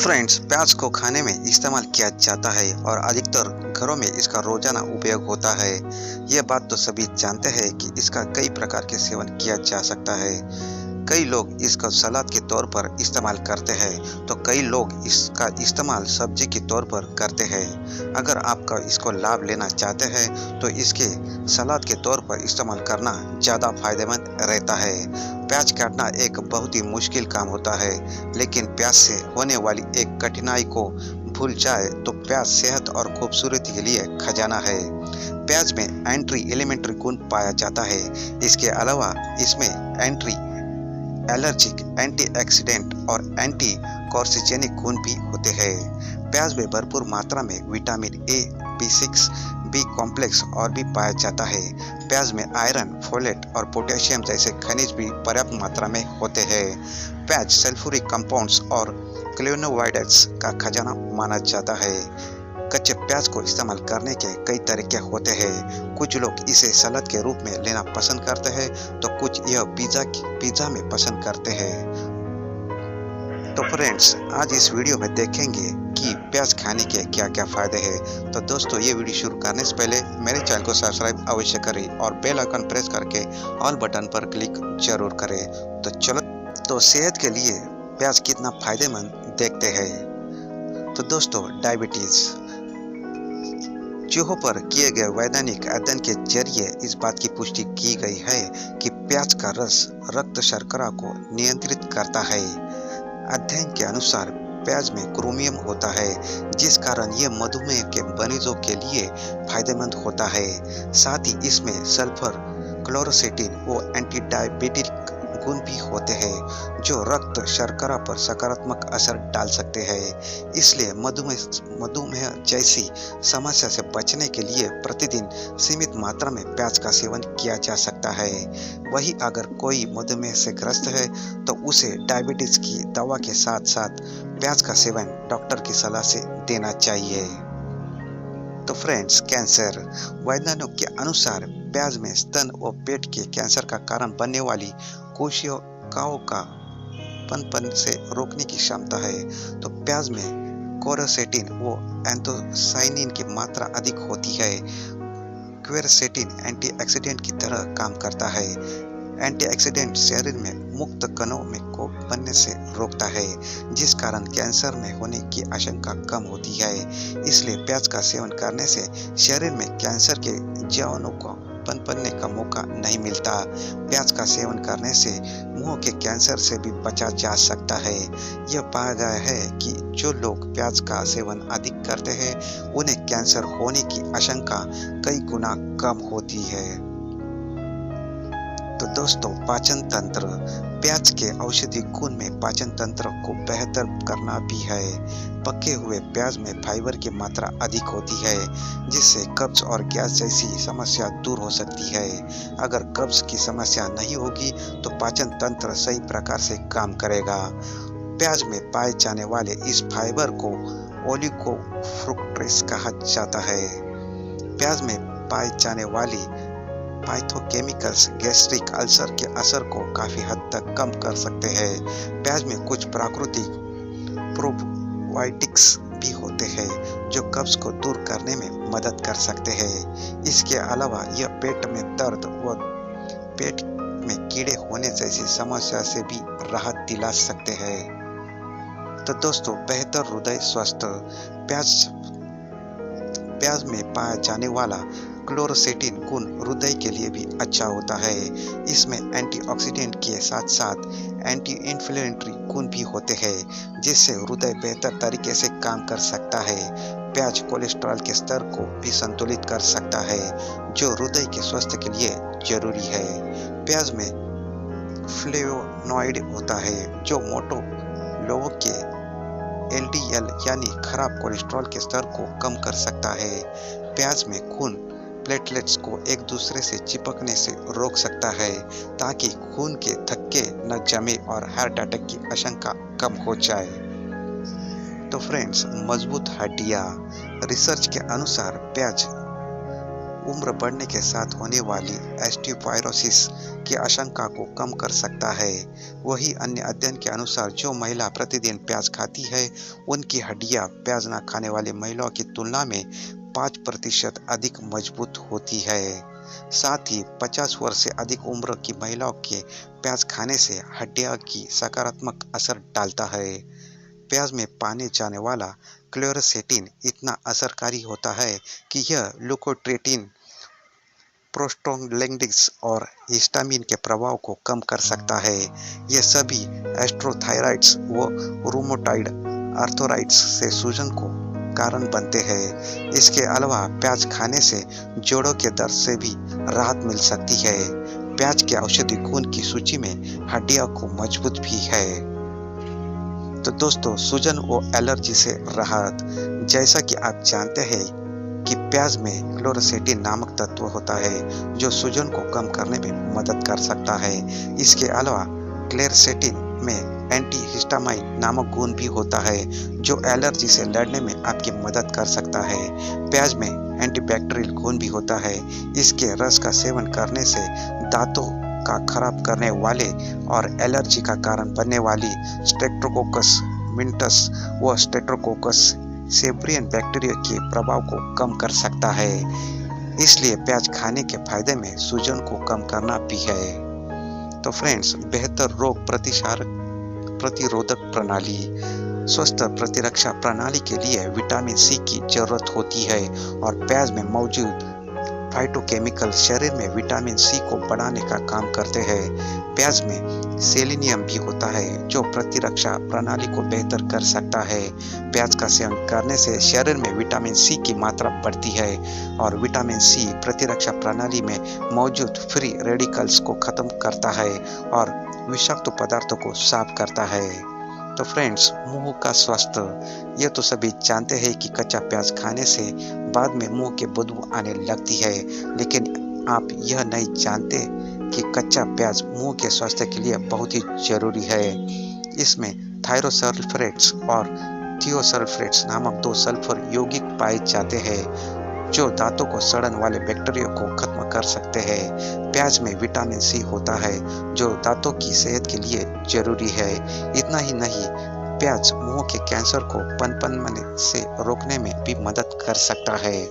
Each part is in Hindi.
फ्रेंड्स, प्याज को खाने में इस्तेमाल किया जाता है और अधिकतर घरों में इसका रोजाना उपयोग होता है। ये बात तो सभी जानते हैं कि इसका कई प्रकार के सेवन किया जा सकता है। कई लोग इसका सलाद के तौर पर इस्तेमाल करते हैं, तो कई लोग इसका इस्तेमाल सब्जी के तौर पर करते हैं। अगर आपका इसको लाभ लेना चाहते हैं, तो इसके सलाद के तौर पर इस्तेमाल करना ज़्यादा फायदेमंद रहता है। प्याज काटना एक बहुत ही मुश्किल काम होता है, लेकिन प्याज से होने वाली एक कठिनाई को भूल जाए तो प्याज सेहत और खूबसूरती के लिए खजाना है। प्याज में एंटी एलिमेंट्री गुण पाया जाता है। इसके अलावा इसमें एंटी एलर्जिक, एंटीऑक्सीडेंट और एंटी कार्सिनोजेनिक गुण भी होते हैं। प्याज में भरपूर मात्रा में vitamin A, B6, B complex और भी पाया जाता है। प्याज में आयरन, फोलेट और पोटेशियम जैसे खनिज भी पर्याप्त मात्रा में होते हैं। प्याज सल्फ्यूरिक कंपाउंड्स और फ्लेवोनोइड्स का खजाना माना जाता है। कच्चे प्याज को इस्तेमाल करने के कई तरीके होते हैं। कुछ लोग इसे सलाद के रूप में लेना पसंद करते हैं, तो कुछ यह पिज्जा में पसंद करते हैं। तो फ्रेंड्स, आज इस वीडियो में देखेंगे कि प्याज खाने के क्या क्या फायदे हैं। तो दोस्तों, ये वीडियो शुरू करने से पहले मेरे चैनल को सब्सक्राइब अवश्य करें और बेल आइकन प्रेस करके ऑल बटन पर क्लिक जरूर करें। तो चलो, तो सेहत के लिए प्याज कितना फायदेमंद देखते हैं। तो दोस्तों, डायबिटीज चूहों पर किए गए वैज्ञानिक अध्ययन के जरिए इस बात की पुष्टि की गई है कि प्याज का रस रक्त शर्करा को नियंत्रित करता है। अध्ययन के अनुसार प्याज में क्रोमियम होता है, जिस कारण ये मधुमेह के मरीजों के लिए फायदेमंद होता है। साथ ही इसमें सल्फर, क्लोरोसेटिन व एंटी डायबिटिक गुण भी होते हैं, जो रक्त शर्करा पर सकारात्मक असर डाल सकते हैं। इसलिए मधुमेह जैसी समस्या से बचने के लिए प्रतिदिन सीमित मात्रा में प्याज का सेवन किया जा सकता है। वहीं अगर कोई मधुमेह से ग्रस्त है, तो उसे डायबिटीज की दवा के साथ साथ प्याज का सेवन डॉक्टर की सलाह से देना चाहिए। तो फ्रेंड्स, कैंसर वैज्ञानिकों के अनुसार प्याज में स्तन व पेट के कैंसर का कारण बनने वाली कोशिकाओं का पनपन से रोकने की क्षमता है। तो प्याज में क्वेरसेटिन व एंथोसाइनिन की मात्रा अधिक होती है। क्वेरसेटिन एंटीऑक्सीडेंट की तरह काम करता है। एंटीऑक्सीडेंट शरीर में मुक्त कणों में को बनने से रोकता है, जिस कारण कैंसर में होने की आशंका कम होती है। इसलिए प्याज का सेवन करने से शरीर में कैंसर के जीवाणु को पनपने का मौका नहीं मिलता। प्याज का सेवन करने से मुंह के कैंसर से भी बचा जा सकता है। यह पाया गया है कि जो लोग प्याज का सेवन अधिक करते हैं, उन्हें कैंसर होने की आशंका कई गुना कम होती है। तो दोस्तों, पाचन तंत्र प्याज के औषधि गुण में पाचन तंत्र को बेहतर करना भी है। पके हुए प्याज में फाइबर की मात्रा अधिक होती है, जिससे कब्ज और गैस जैसी समस्या दूर हो सकती है। अगर कब्ज की समस्या नहीं होगी, तो पाचन तंत्र सही प्रकार से काम करेगा। प्याज में पाए जाने वाले इस फाइबर को ओलिगोफ्रुक्टोज कहा जाता है। प्याज में पाए जाने वाली फाइटोकेमिकल्स गैस्ट्रिक अल्सर के असर को काफी हद तक कम कर सकते हैं। प्याज में कुछ प्राकृतिक प्रोबायोटिक्स भी होते हैं, जो कब्ज को दूर करने में मदद कर सकते हैं। इसके अलावा यह पेट में दर्द व पेट में कीड़े होने जैसी समस्या से भी राहत दिला सकते हैं। तो दोस्तों, बेहतर हृदय स्वास्थ्य प्याज में पाया जाने वाला क्लोरोसेटिन गुण हृदय के लिए भी अच्छा होता है। इसमें एंटीऑक्सीडेंट के साथ साथ एंटी इन्फ्लेमेटरी गुण भी होते हैं, जिससे हृदय बेहतर तरीके से काम कर सकता है। प्याज कोलेस्ट्रॉल के स्तर को भी संतुलित कर सकता है, जो हृदय के स्वास्थ्य के लिए जरूरी है। प्याज में फ्लेवोनॉइड होता है, जो मोटे लोगों के LDL यानी खराब कोलेस्ट्रॉल के स्तर को कम कर सकता है। प्याज में खून प्लेटलेट्स को एक दूसरे से चिपकने से रोक सकता है, ताकि खून के थक्के न जमे और हार्ट अटैक की आशंका कम हो जाए। तो फ्रेंड्स, मजबूत हड्डियां रिसर्च के अनुसार प्याज उम्र बढ़ने के साथ होने वाली ऑस्टियोपोरोसिस की आशंका को कम कर सकता है। वही अन्य अध्ययन के अनुसार जो महिला प्रतिदिन प्याज खाती है, उनकी हड्डियां प्याज न खाने वाली महिलाओं की तुलना में 5% अधिक मजबूत होती है। साथ ही 50 वर्ष से अधिक उम्र की महिलाओं के प्याज खाने से हड्डियां की सकारात्मक असर डालता है। प्याज में पाने जाने वाला क्लेरसेटिन इतना असरकारी होता है कि यह ल्यूकोट्रिएटिन, प्रोस्टाग्लैंडिन्स और हिस्टामिन के प्रभाव को कम कर सकता है। ये सभी एस्ट्रोथायराइड्स व रूमेटॉइड आर्थराइटिस से सूजन को कारण बनते हैं। इसके अलावा प्याज खाने से जोड़ों के दर्द से भी राहत मिल सकती है। प्याज के औषधि गुण की सूची में हड्डियों को मजबूत भी है। तो दोस्तों, सूजन व एलर्जी से राहत। जैसा कि आप जानते हैं कि प्याज में क्लेरसेटिन नामक तत्व होता है जो सूजन को कम करने में मदद कर सकता है। इसके अलावा क्लेरसेटिन में एंटीहिस्टामाइन नामक गुण भी होता है जो एलर्जी से लड़ने में आपकी मदद कर सकता है। प्याज में एंटीबैक्टीरियल गुण भी होता है। इसके रस का सेवन करने से दांतों का खराब करने वाले और एलर्जी का कारण बनने वाली स्ट्रेप्टोकोकस मिंटस व स्ट्रेप्टोकोकस सेबरियन बैक्टीरिया के प्रभाव को कम कर सकता है। इसलिए प्याज खाने के फायदे में सूजन को कम करना भी है। तो फ्रेंड्स, बेहतर रोग प्रतिरोधक प्रणाली। स्वस्थ प्रतिरक्षा प्रणाली के लिए विटामिन सी की जरूरत होती है और प्याज में मौजूद फाइटोकेमिकल शरीर में विटामिन सी को बढ़ाने का काम करते हैं। प्याज में सेलेनियम भी होता है जो प्रतिरक्षा प्रणाली को बेहतर कर सकता है। प्याज का सेवन करने से शरीर में विटामिन सी की मात्रा बढ़ती है और विटामिन सी प्रतिरक्षा प्रणाली में मौजूद फ्री रेडिकल्स को खत्म करता है और विषाक्त पदार्थों को साफ करता है। तो फ्रेंड्स, मुंह का स्वास्थ्य। ये तो सभी जानते हैं कि कच्चा प्याज खाने से बाद में मुंह की बदबू आने लगती है, लेकिन आप यह नहीं जानते कि कच्चा प्याज मुंह के स्वास्थ्य के लिए बहुत ही जरूरी है। इसमें थायरोसल्फेट्स और थियोसल्फेट्स नामक 2 सल्फर यौगिक पाए जाते हैं जो दांतों को सड़न वाले बैक्टीरिया को खत्म कर सकते हैं। प्याज में विटामिन सी होता है जो दांतों की सेहत के लिए जरूरी है। इतना ही नहीं, प्याज मुंह के कैंसर को पनपने से रोकने में भी मदद कर सकता है।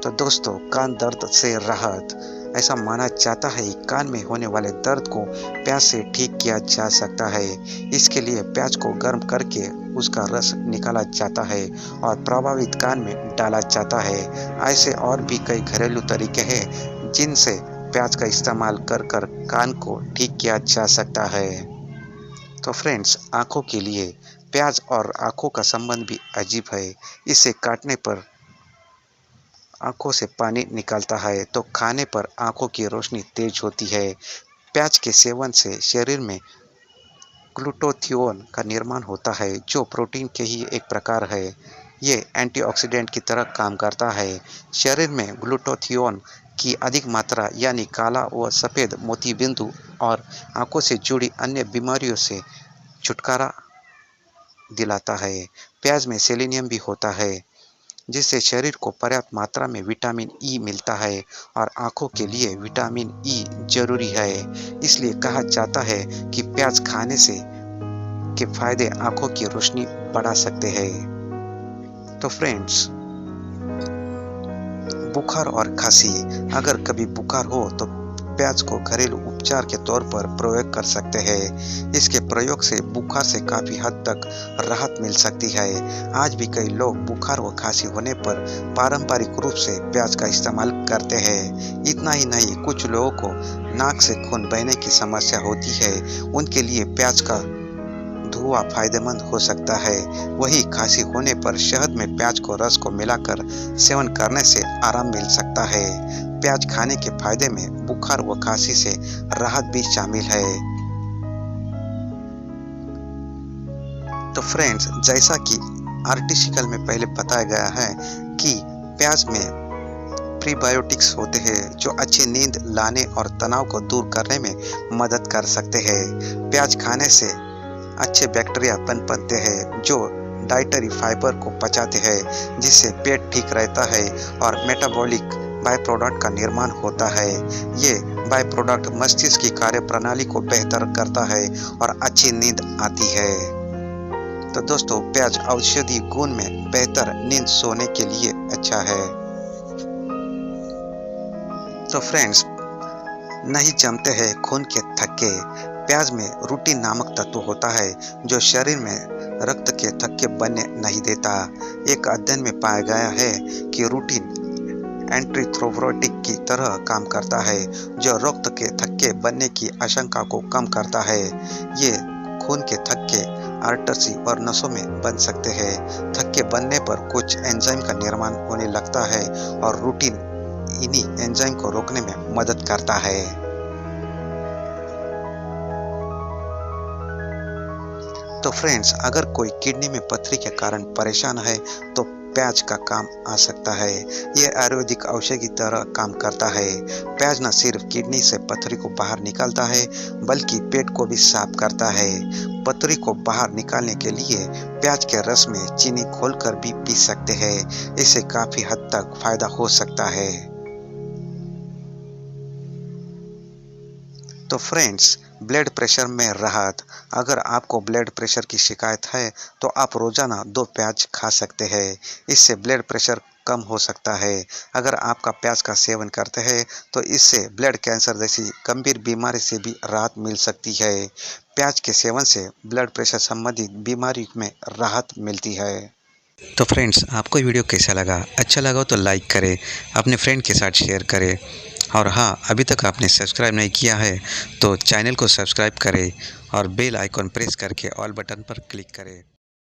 तो दोस्तों, कान दर्द से राहत। ऐसा माना जाता है कि कान में होने वाले दर्द को प्याज से ठीक किया जा सकता है। इसके लिए प्याज को गर्म करके उसका रस निकाला जाता है और प्रभावित कान में डाला जाता है। ऐसे और भी कई घरेलू तरीके हैं जिनसे प्याज का इस्तेमाल कर कान को ठीक किया जा सकता है। तो फ्रेंड्स, आँखों के लिए प्याज और आँखों का संबंध भी अजीब है। इसे काटने पर आँखों से पानी निकलता है तो खाने पर आँखों की रोशनी तेज होती है। प्याज के सेवन से शरीर में ग्लूटाथियोन का निर्माण होता है जो प्रोटीन के ही एक प्रकार है। ये एंटीऑक्सीडेंट की तरह काम करता है। शरीर में ग्लूटाथियोन की अधिक मात्रा यानी काला व सफ़ेद मोतीबिंदु और आँखों से जुड़ी अन्य बीमारियों से छुटकारा दिलाता है। प्याज में सेलेनियम भी होता है जिससे शरीर को पर्याप्त मात्रा में विटामिन ई मिलता है और आँखों के लिए विटामिन ई जरूरी है। इसलिए कहा जाता है कि प्याज खाने से के फायदे आँखों की रोशनी बढ़ा सकते हैं। तो फ्रेंड्स, बुखार और खांसी। अगर कभी बुखार हो तो प्याज को घरेलू उपचार के तौर पर प्रयोग कर सकते हैं। इसके प्रयोग से बुखार से काफ़ी हद तक राहत मिल सकती है। आज भी कई लोग बुखार व खांसी होने पर पारंपरिक रूप से प्याज का इस्तेमाल करते हैं। इतना ही नहीं, कुछ लोगों को नाक से खून बहने की समस्या होती है। उनके लिए प्याज का धुआं फायदेमंद हो सकता है। वही खांसी होने पर शहद में प्याज को रस को मिलाकर सेवन करने से आराम मिल सकता है। प्याज खाने के फायदे में बुखार व खांसी से राहत भी शामिल है। तो फ्रेंड्स, जैसा कि आर्टिकल में पहले बताया गया है कि प्याज में प्रीबायोटिक्स होते हैं जो अच्छी नींद लाने और तनाव को दूर करने में मदद कर सकते हैं। प्याज खाने से अच्छे बैक्टीरिया पनपते हैं जो डाइटरी फाइबर को पचाते हैं जिससे पेट ठीक रहता है और मेटाबॉलिक बाय प्रोडक्ट का निर्माण होता है। ये बाय प्रोडक्ट मस्तिष्क की कार्य प्रणाली को बेहतर करता है और अच्छी नींद आती है। तो दोस्तों, प्याज औषधि गुण में बेहतर नींद सोने के लिए अच्छा है। तो फ्रेंड्स, नहीं जमते हैं खून के थक्के। प्याज में रूटिन नामक तत्व होता है जो शरीर में रक्त के थक्के बनने नहीं देता। एक अध्ययन में पाया गया है कि रूटिन एंटीथ्रोम्बोटिक की तरह काम करता है जो रक्त के थक्के बनने की आशंका को कम करता है। ये खून के थक्के आर्टरी और नसों में बन सकते हैं। थक्के बनने पर कुछ एंजाइम का निर्माण होने लगता है और रूटिन इन्हीं एंजाइम को रोकने में मदद करता है। तो फ्रेंड्स, अगर कोई किडनी में पथरी के कारण परेशान है तो प्याज का काम आ सकता है। यह आयुर्वेदिक औषधि की तरह काम करता है। प्याज न सिर्फ किडनी से पथरी को बाहर निकालता है बल्कि पेट को भी साफ करता है। पथरी को बाहर निकालने के लिए प्याज के रस में चीनी घोलकर भी पी सकते हैं। इससे काफी हद तक फायदा हो सकता है। तो फ्रेंड्स, ब्लड प्रेशर में राहत। अगर आपको ब्लड प्रेशर की शिकायत है तो आप रोजाना 2 प्याज खा सकते हैं। इससे ब्लड प्रेशर कम हो सकता है। अगर आपका प्याज का सेवन करते हैं तो इससे ब्लड कैंसर जैसी गंभीर बीमारी से भी राहत मिल सकती है। प्याज के सेवन से ब्लड प्रेशर संबंधित बीमारी में राहत मिलती है। तो फ्रेंड्स, आपको वीडियो कैसा लगा? अच्छा लगा तो लाइक करें, अपने फ्रेंड के साथ शेयर करें और हाँ, अभी तक आपने सब्सक्राइब नहीं किया है तो चैनल को सब्सक्राइब करें और बेल आइकॉन प्रेस करके ऑल बटन पर क्लिक करें।